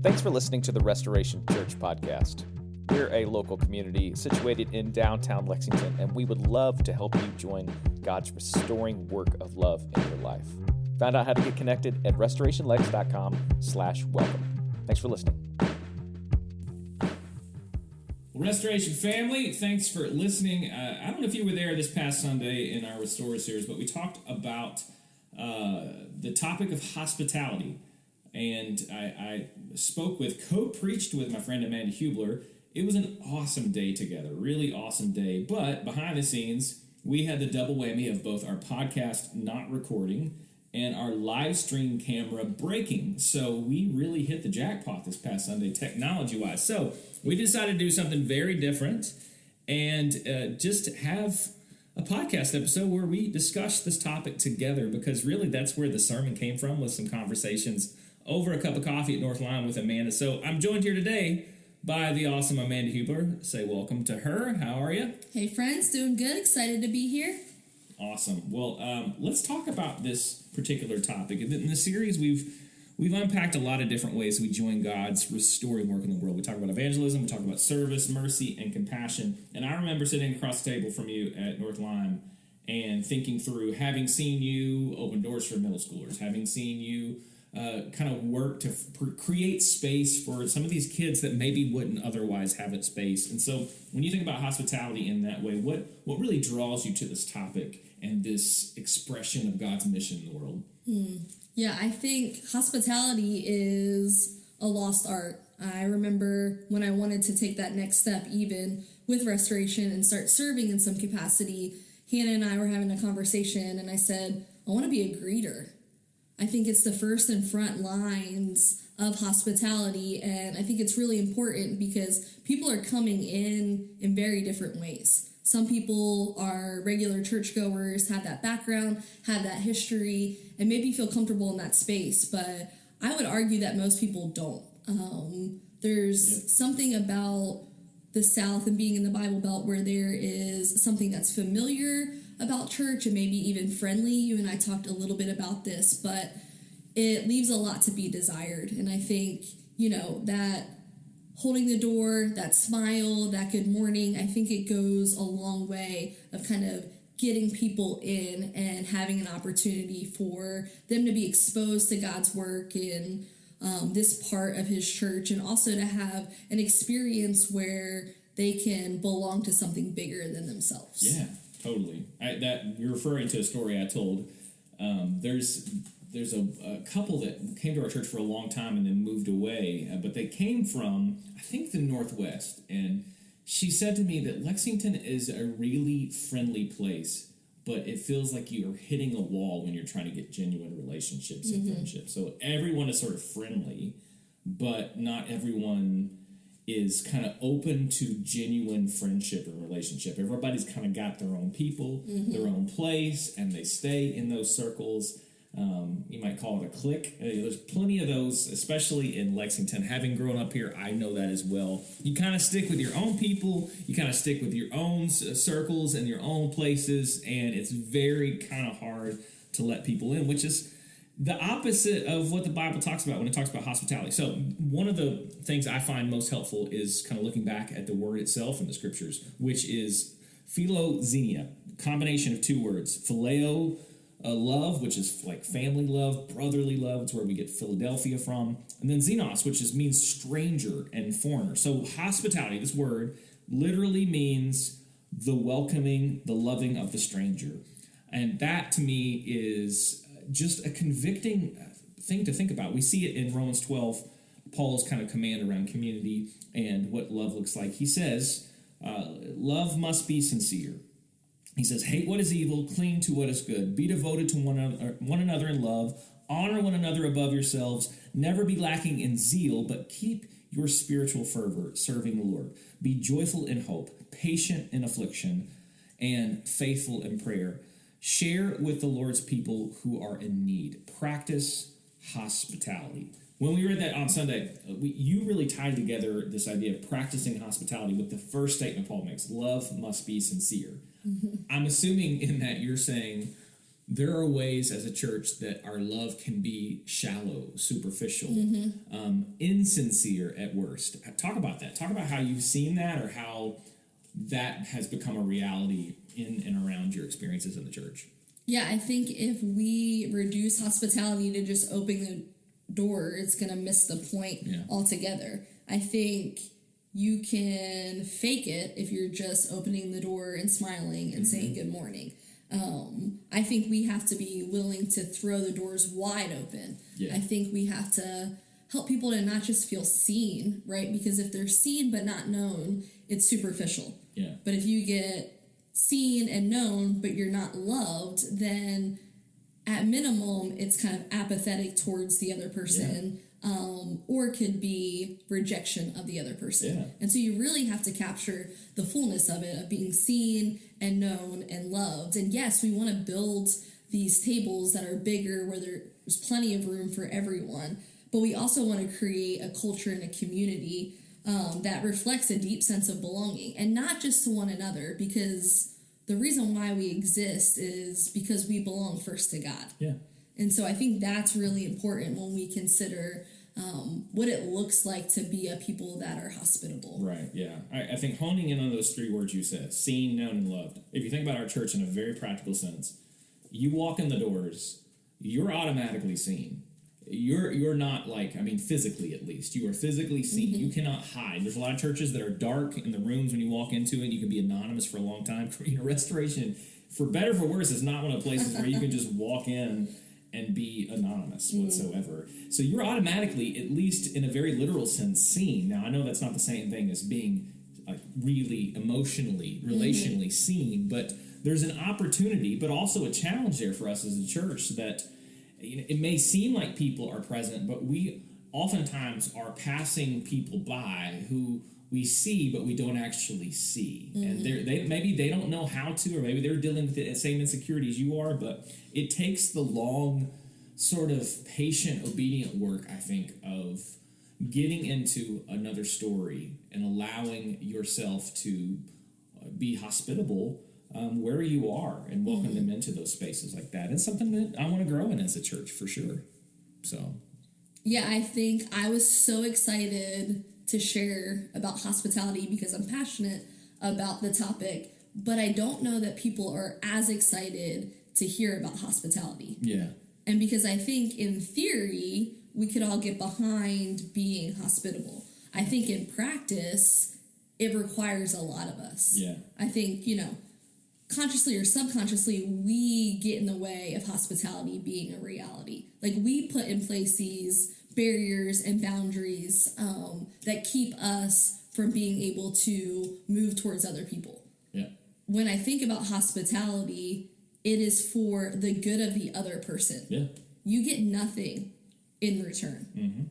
Thanks for listening to the Restoration Church podcast. We're a local community situated in downtown Lexington, and we would love to help you join God's restoring work of love in your life. Find out how to get connected at restorationlex.com/welcome. Thanks for listening. Restoration family, thanks for listening. I don't know if you were there this past Sunday in our Restore series, but we talked about the topic of hospitality. And I co-preached with my friend Amanda Hubler. It was an awesome day together, really awesome day. But behind the scenes, we had the double whammy of both our podcast not recording and our live stream camera breaking. So we really hit the jackpot this past Sunday, technology-wise. So we decided to do something very different and just have a podcast episode where we discuss this topic together, because really that's where the sermon came from, with some conversations over a cup of coffee at North Line with Amanda. So I'm joined here today by the awesome Amanda Hubler. Say welcome to her. How are you? Hey friends, doing good. Excited to be here. Awesome. Well, let's talk about this particular topic. In the series, we've unpacked a lot of different ways we join God's restoring work in the world. We talk about evangelism, we talk about service, mercy, and compassion. And I remember sitting across the table from you at North Line and thinking through, having seen you open doors for middle schoolers, having seen you kind of work to create space for some of these kids that maybe wouldn't otherwise have a space. And so when you think about hospitality in that way, what really draws you to this topic and this expression of God's mission in the world? Yeah, I think hospitality is a lost art. I remember when I wanted to take that next step, even with restoration, and start serving in some capacity, Hannah and I were having a conversation, and I said, I want to be a greeter. I think it's the first and front lines of hospitality, and I think it's really important because people are coming in very different ways. Some people are regular churchgoers, have that background, have that history, and maybe feel comfortable in that space, but I would argue that most people don't. There's something about the South and being in the Bible Belt where there is something that's familiar about church and maybe even friendly. You and I talked a little bit about this, but it leaves a lot to be desired. And I think, that holding the door, that smile, that good morning, I think it goes a long way of kind of getting people in and having an opportunity for them to be exposed to God's work in this part of his church, and also to have an experience where they can belong to something bigger than themselves. Yeah. Totally. You're referring to a story I told. There's a couple that came to our church for a long time and then moved away, but they came from, I think, the Northwest. And she said to me that Lexington is a really friendly place, but it feels like you're hitting a wall when you're trying to get genuine relationships and friendships. So everyone is sort of friendly, but not everyone is kind of open to genuine friendship and relationship. Everybody's kind of got their own people, their own place, and they stay in those circles. You might call it a clique. There's plenty of those, especially in Lexington. Having grown up here, I know that as well. You kind of stick with your own people, you kind of stick with your own circles and your own places, and it's very kind of hard to let people in, which is the opposite of what the Bible talks about when it talks about hospitality. So one of the things I find most helpful is kind of looking back at the word itself in the scriptures, which is philoxenia, combination of two words. Phileo, love, which is like family love, brotherly love. It's where we get Philadelphia from. And then xenos, which means stranger and foreigner. So hospitality, this word, literally means the welcoming, the loving of the stranger. And that, to me, is just a convicting thing to think about. We see it in Romans 12, Paul's kind of command around community and what love looks like. He says, love must be sincere. He says, hate what is evil, cling to what is good. Be devoted to one another in love. Honor one another above yourselves. Never be lacking in zeal, but keep your spiritual fervor serving the Lord. Be joyful in hope, patient in affliction, and faithful in prayer. Share with the Lord's people who are in need. Practice hospitality. When we read that on Sunday, you really tied together this idea of practicing hospitality with the first statement Paul makes. Love must be sincere. I'm assuming in that you're saying there are ways as a church that our love can be shallow, superficial, insincere at worst. Talk about that. Talk about how you've seen that, or how that has become a reality in and around your experiences in the church. Yeah, I think if we reduce hospitality to just opening the door, it's going to miss the point altogether. I think you can fake it if you're just opening the door and smiling and saying good morning. I think we have to be willing to throw the doors wide open. Yeah. I think we have to help people to not just feel seen, right? Because if they're seen but not known, it's superficial. Yeah. But if you get seen and known but you're not loved, then at minimum it's kind of apathetic towards the other person. Or it could be rejection of the other person. Yeah. And so you really have to capture the fullness of it, of being seen and known and loved. And yes, we want to build these tables that are bigger where there's plenty of room for everyone. But we also want to create a culture and a community that reflects a deep sense of belonging. And not just to one another, because the reason why we exist is because we belong first to God. Yeah. And so I think that's really important when we consider what it looks like to be a people that are hospitable. Right, yeah. I think honing in on those three words you said, seen, known, and loved. If you think about our church in a very practical sense, you walk in the doors, you're automatically seen. You're not physically at least. You are physically seen. You cannot hide. There's a lot of churches that are dark in the rooms when you walk into it. You can be anonymous for a long time. Restoration, for better or for worse, is not one of the places where you can just walk in and be anonymous whatsoever. So you're automatically, at least in a very literal sense, seen. Now, I know that's not the same thing as being really emotionally, relationally seen, but there's an opportunity, but also a challenge there for us as a church that it may seem like people are present, but we oftentimes are passing people by who we see, but we don't actually see. And maybe they don't know how to, or maybe they're dealing with the same insecurities you are, but it takes the long, sort of patient, obedient work, I think, of getting into another story and allowing yourself to be hospitable where you are and welcome them into those spaces like that. It's something that I want to grow in as a church, for sure. So, yeah, I think I was so excited to share about hospitality because I'm passionate about the topic, but I don't know that people are as excited to hear about hospitality. Yeah. And because I think in theory, we could all get behind being hospitable. I think in practice, it requires a lot of us. Yeah. I think, consciously or subconsciously, we get in the way of hospitality being a reality. Like, we put in place these barriers and boundaries that keep us from being able to move towards other people. Yeah. When I think about hospitality, it is for the good of the other person. Yeah. You get nothing in return. Mm-hmm.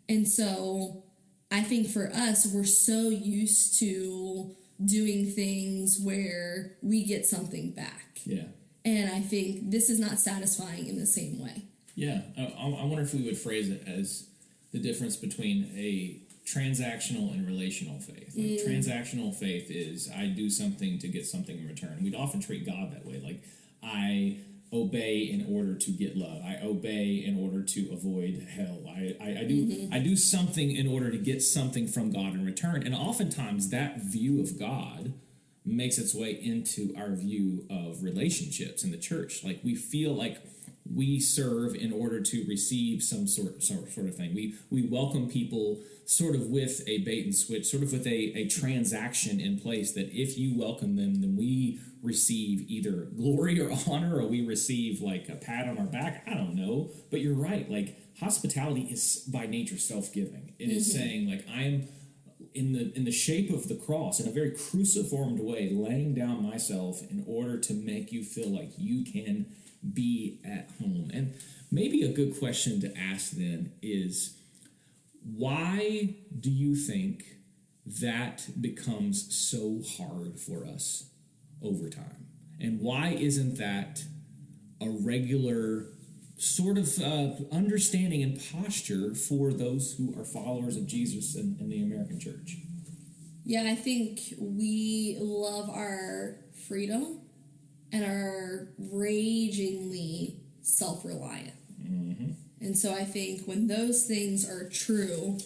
And so I think for us, we're so used to doing things where we get something back. Yeah. And I think this is not satisfying in the same way. Yeah. I wonder if we would phrase it as the difference between a transactional and relational faith. Like, transactional faith is I do something to get something in return. We'd often treat God that way. Like, I obey in order to get love. I obey in order to avoid hell. I do something in order to get something from God in return. And oftentimes that view of God makes its way into our view of relationships in the church. Like, we feel like we serve in order to receive some sort of thing. We welcome people sort of with a bait and switch, sort of with a transaction in place that if you welcome them, then we receive either glory or honor, or we receive like a pat on our back. I don't know. But you're right. Like, hospitality is by nature self-giving. It is saying, like, I'm in the shape of the cross, in a very cruciformed way, laying down myself in order to make you feel like you can be at home. And maybe a good question to ask then is, why do you think that becomes so hard for us over time? And why isn't that a regular sort of understanding and posture for those who are followers of Jesus in the American church? Yeah, I think we love our freedom and are ragingly self-reliant. Mm-hmm. And so I think when those things are true,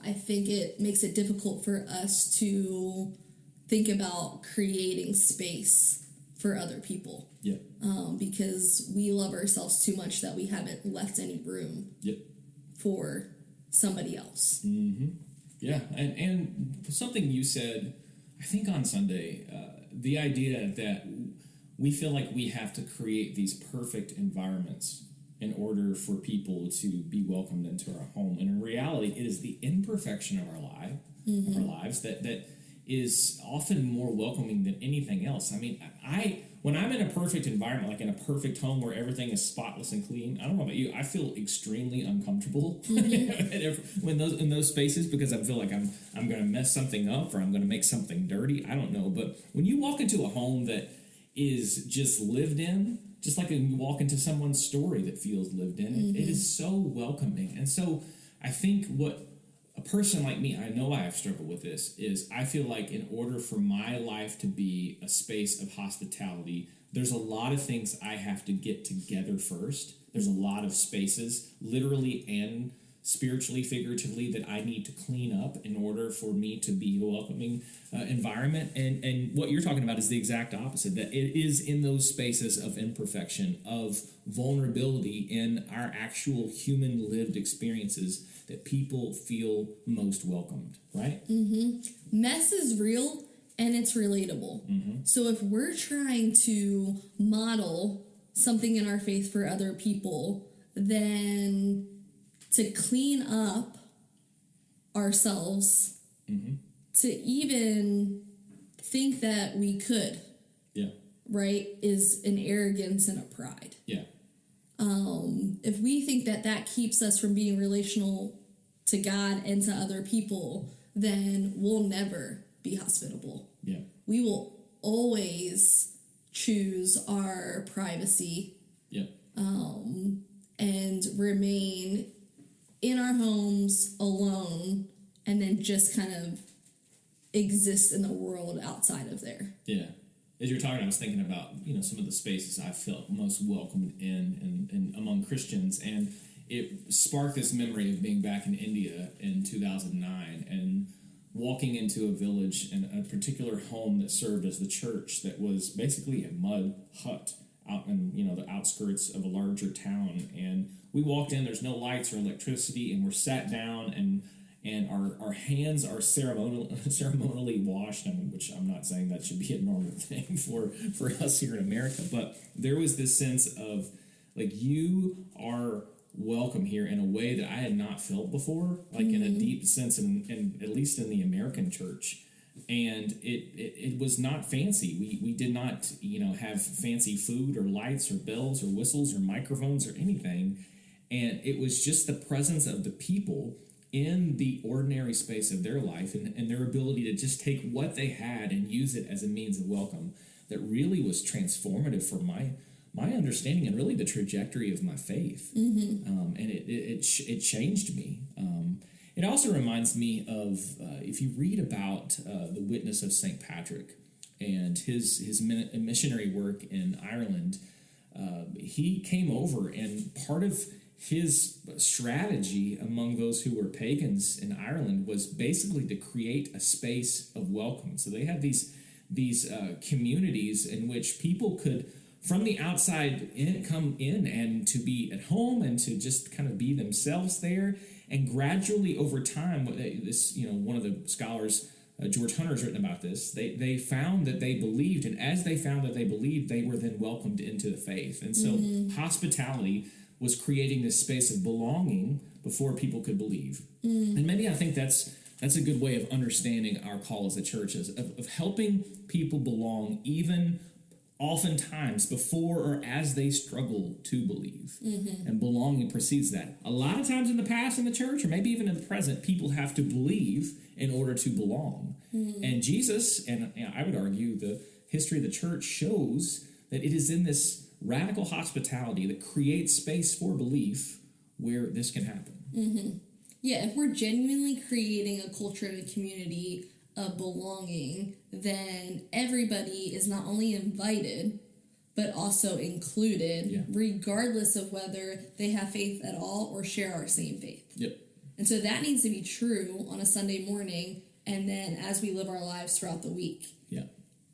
I think it makes it difficult for us to think about creating space for other people. Yeah. Because we love ourselves too much that we haven't left any room Yep. for somebody else. Mm-hmm. Yeah, and something you said, I think on Sunday, the idea that we feel like we have to create these perfect environments in order for people to be welcomed into our home. And in reality, it is the imperfection of our lives that is often more welcoming than anything else. I mean, when I'm in a perfect environment, like in a perfect home where everything is spotless and clean, I don't know about you, I feel extremely uncomfortable when in those spaces, because I feel like I'm going to mess something up or I'm going to make something dirty. I don't know, but when you walk into a home that is just lived in, just like when you walk into someone's story that feels lived in, it is so welcoming. And so I think what a person like me, I know I have struggled with this, is I feel like in order for my life to be a space of hospitality, there's a lot of things I have to get together first. There's a lot of spaces, literally and spiritually, figuratively, that I need to clean up in order for me to be a welcoming environment. And what you're talking about is the exact opposite, that it is in those spaces of imperfection, of vulnerability in our actual human lived experiences that people feel most welcomed, right? Mm-hmm. Mess is real and it's relatable. Mm-hmm. So if we're trying to model something in our faith for other people, then to clean up ourselves, to even think that we could, right, is an arrogance and a pride. Yeah. If we think that that keeps us from being relational to God and to other people, then we'll never be hospitable. Yeah. We will always choose our privacy. Yeah. And remain in our homes alone, and then just kind of exist in the world outside of there. Yeah. As you're talking, I was thinking about, some of the spaces I felt most welcomed in and among Christians, and it sparked this memory of being back in India in 2009 and walking into a village and a particular home that served as the church that was basically a mud hut out in, the outskirts of a larger town. And we walked in, there's no lights or electricity, and we're sat down and our hands are ceremonially washed, which I'm not saying that should be a normal thing for us here in America, but there was this sense of, like, you are welcome here in a way that I had not felt before, like in a deep sense, and at least in the American church. And it was not fancy. We did not, have fancy food or lights or bells or whistles or microphones or anything. And it was just the presence of the people in the ordinary space of their life and their ability to just take what they had and use it as a means of welcome that really was transformative for my understanding and really the trajectory of my faith. And it changed me. It also reminds me of, if you read about the witness of St. Patrick and his missionary work in Ireland, he came over, and part of his strategy among those who were pagans in Ireland was basically to create a space of welcome. So they had these communities in which people could, from the outside come in and to be at home and to just kind of be themselves there. And gradually over time, one of the scholars, George Hunter's written about this, they found that they believed, and as they found that they believed, they were then welcomed into the faith. And so hospitality was creating this space of belonging before people could believe. And maybe I think that's a good way of understanding our call as a church, is of helping people belong even oftentimes before or as they struggle to believe. And belonging precedes that. A lot of times in the past in the church, or maybe even in the present, people have to believe in order to belong. And Jesus, and I would argue the history of the church shows that it is in this radical hospitality that creates space for belief where this can happen. Yeah, if we're genuinely creating a culture and a community of belonging, then everybody is not only invited, but also included, Yeah. regardless of whether they have faith at all or share our same faith. Yep. And so that needs to be true on a Sunday morning, and then as we live our lives throughout the week. Yeah.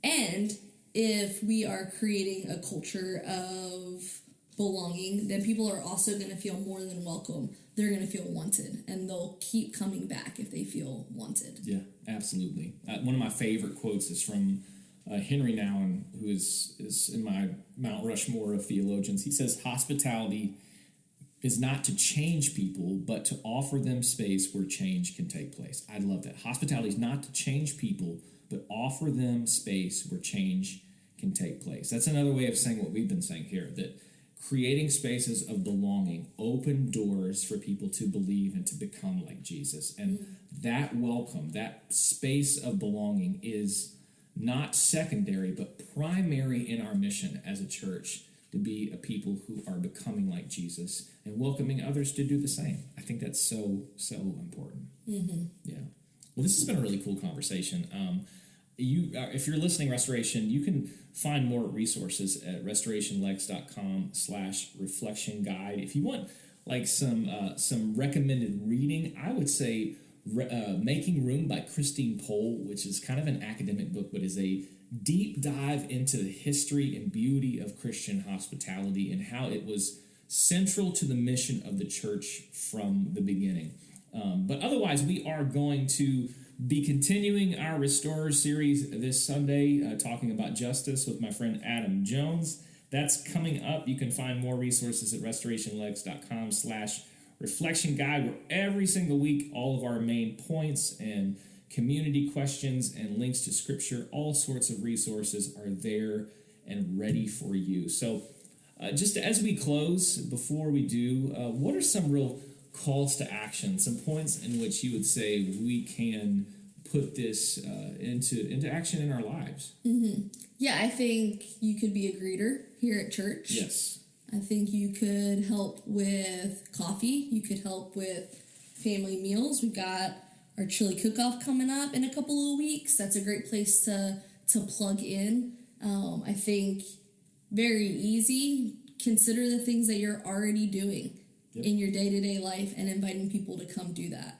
And if we are creating a culture of belonging, then people are also going to feel more than welcome. They're going to feel wanted, and they'll keep coming back if they feel wanted. Yeah, absolutely. One of my favorite quotes is from Henry Nouwen, who is in my Mount Rushmore of theologians. He says, hospitality is not to change people, but to offer them space where change can take place. I love that. Hospitality is not to change people, but offer them space where change can take place. That's another way of saying what we've been saying here, that creating spaces of belonging open doors for people to believe and to become like Jesus. And that welcome, that space of belonging is not secondary, but primary in our mission as a church, to be a people who are becoming like Jesus and welcoming others to do the same. I think that's so, so important. Mm-hmm. Yeah. Well, this has been a really cool conversation. If you're listening, Restoration, you can find more resources at restorationlex.com/reflection guide. If you want like some recommended reading, I would say Making Room by Christine Pohl, which is kind of an academic book, but is a deep dive into the history and beauty of Christian hospitality and how it was central to the mission of the church from the beginning. But otherwise, we are going to be continuing our Restorer series this Sunday, talking about justice with my friend Adam Jones. That's coming up. You can find more resources at restorationlex.com/reflection guide, where every single week all of our main points and community questions and links to scripture, all sorts of resources are there and ready for you. So just as we close, before we do, what are some real calls to action, some points in which you would say we can put this into action in our lives? Mm-hmm. Yeah, I think you could be a greeter here at church. Yes. I think you could help with coffee. You could help with family meals. We've got our chili cook-off coming up in a couple of weeks. That's a great place to plug in. I think very easy. Consider the things that you're already doing in your day-to-day life and inviting people to come do that.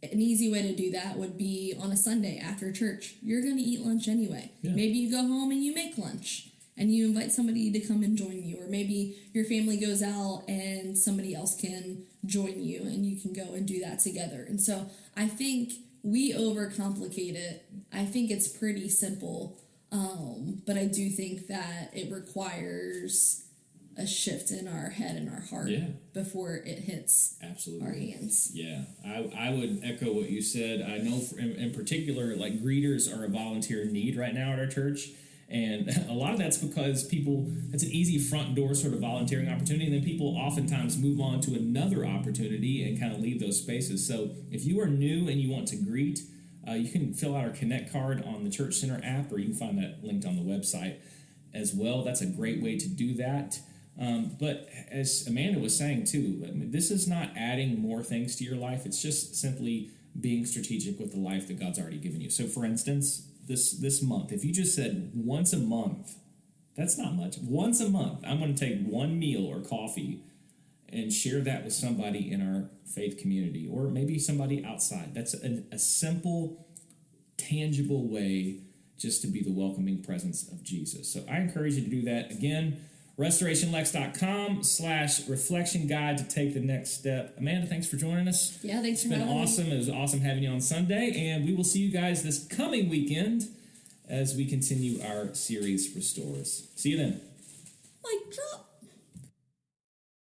An easy way to do that would be on a Sunday after church. You're going to eat lunch anyway. Yeah. Maybe you go home and you make lunch and you invite somebody to come and join you. Or maybe your family goes out and somebody else can join you and you can go and do that together. And so I think we overcomplicate it. I think it's pretty simple, but I do think that it requires a shift in our head and our heart before it hits our hands. Yeah, I would echo what you said. I know in particular, like greeters are a volunteer need right now at our church. And a lot of that's because it's an easy front door sort of volunteering opportunity. And then people oftentimes move on to another opportunity and kind of leave those spaces. So if you are new and you want to greet, you can fill out our Connect card on the Church Center app, or you can find that linked on the website as well. That's a great way to do that. But as Amanda was saying too, I mean, this is not adding more things to your life. It's just simply being strategic with the life that God's already given you. So for instance, this month, if you just said once a month, that's not much. Once a month, I'm going to take one meal or coffee and share that with somebody in our faith community, or maybe somebody outside. That's a simple, tangible way just to be the welcoming presence of Jesus. So I encourage you to do that. Again, restorationlex.com/reflection guide to take the next step. Amanda, thanks for joining us. Yeah, thanks for having me. It's been awesome. It was awesome having you on Sunday, and we will see you guys this coming weekend as we continue our series Restores. See you then.